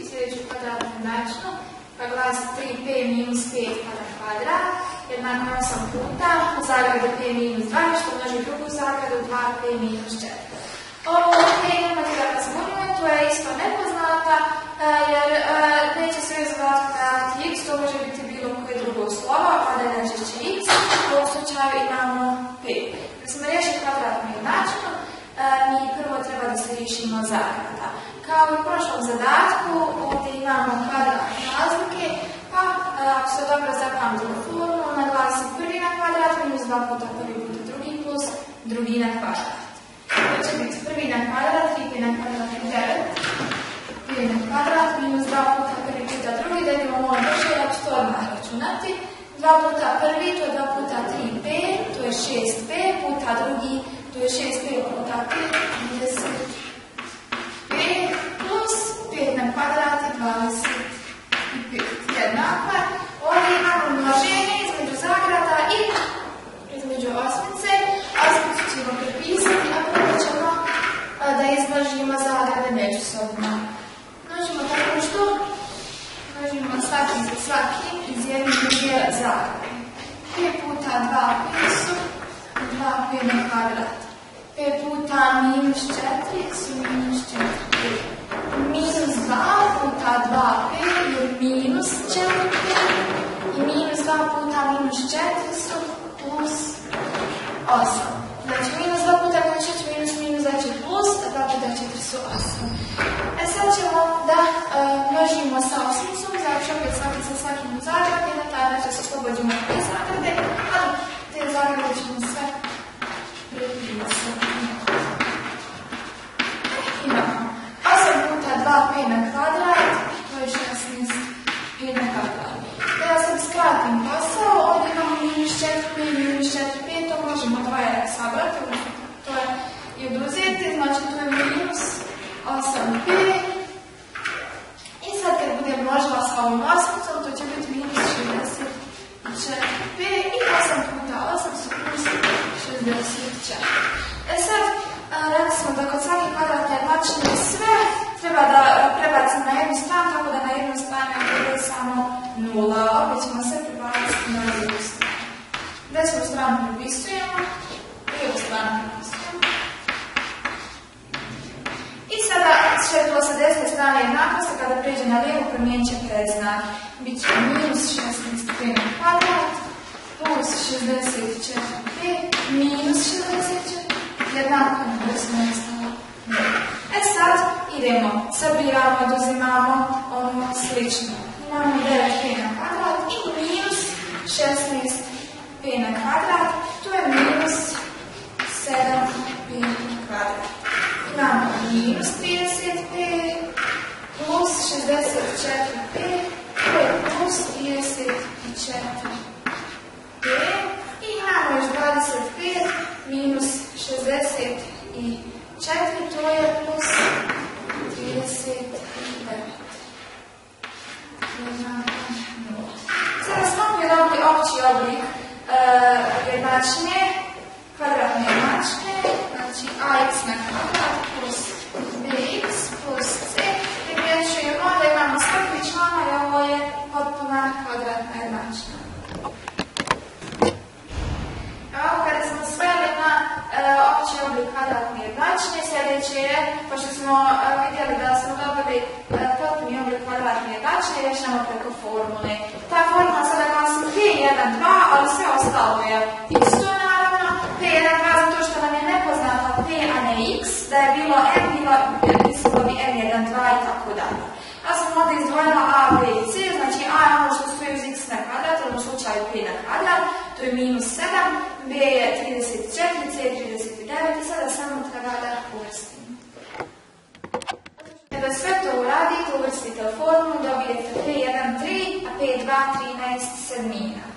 sljedeću kvadratnu jednačinu, pa glasi 3p minus 5 kvadrat, jednako 8 puta, u zagradu p minus 2, što množi drugu zagradu 2p minus 4. Ovo p nema nikakva zbunjena, to je isto nepoznata, jer neće se uvijek zadati x, to može biti bilo koje drugo slovo, a da je najčešće x, u ovom slučaju imamo p. Da smo riješili kvadratnu jednačinu, mi prvo treba da se riješimo zagrada. Kao i u prošlom zadatku, ovdje imamo kvadratne razlike, pa ako se dobro zapamtimo formulu, naglasi prvi na kvadrat minus 2 puta prvi puta drugi plus drugi na kvadrat. To će biti prvi na kvadrat, 3p na kvadrat je 9, p na kvadrat minus 2 puta prvi puta drugi, da idemo malo brže, ja ću to odmah računati. 2 puta prvi, to je 2 puta 3p, to je 6p, puta drugi, to je 6p puta 5, 10p, plus 5 na kvadrat je 25. Jednako, ovdje imamo množenje između zagrada i između osmice. Osmicu ćemo prepisati, a prvo ćemo da izmnožimo zagrade međusobno. Množimo tako što? Množimo svaki za svaki iz jedne druge zagrade. 5 puta 2p su 2p na kvadrat. 5 puta minus 4 su minus 4p. Minus 2 puta 2p je minus 4p. I minus 2 puta minus 4 su plus 8. Znači minus 2 puta minus 4 minus minus znači plus, a 2 puta 4 su 8. Sad ćemo da množimo sa osmicom, znači opet svaki sa svakim u zagrade, na taj način se oslobođimo te zagrade, ali te zagrade ćemo sve prepisati. Imamo 8 puta 2p na kvadrat, to je 16p na kvadrat. Da ja sad skratim posao, ovdje imamo minus 4p i minus 4p, to možemo dvoje sabrati, to je i oduzeti, znači to je minus 8p. I sad kad budem množila sa ovom osmicom, to će biti minus 64p i 8 puta 8 su plus 64. Sad, rekli smo da kod svake kvadratne jednačine sve treba da prebacimo na jednu stranu, tako da na jednu stranu bude samo 0. Opet ćemo sve prebaciti na drugu stranu. Desnu stranu prepisujemo, lijevu stranu prepisujemo. I sada sve to sa desne strane jednakosti, kada pređe na lijevu, promijenit će predznak. Biće minus 16p na kvadrat plus 64p minus 64 jednako desno je stalo. Sad idemo, sabiramo i oduzimamo ono slično. Imamo 9p na kvadrat i minus 16p na kvadrat, to je minus 7p na kvadrat. Imamo minus 30p plus 64p, to je plus 34p. I imamo još 25 minus 64, to je plus 39. Sada smo dobili opći oblik jednačine, kvadratne jednačine, znači ax na kvadrat plus bx plus c. Primjećujemo da imamo svaki člana i ovo je potpuna kvadratna jednačina. Evo, kada smo sveli na opći oblik kvadratne jednačine, sljedeće je, pošto smo vidjeli da smo dobili potpuni oblik kvadratne jednačine, rješamo preko formule. Ta formula sada glasi P1,2, ali sve ostalo je isto naravno. P1,2 zato što nam je nepoznata P, a ne x, da je bilo n, mislilo bi n1,2 i tako dalje. Ja sam ovdje izdvojila a, b i c, znači a je ono što stoji uz x na kvadrat, u ovom slučaju p na kvadrat, to je minus 7, b je 34, c je 39 i sada samo treba da uvrstim. Kada sve to uradite, uvrstite u formulu, dobijete p1 3, a p2 13 sedmina.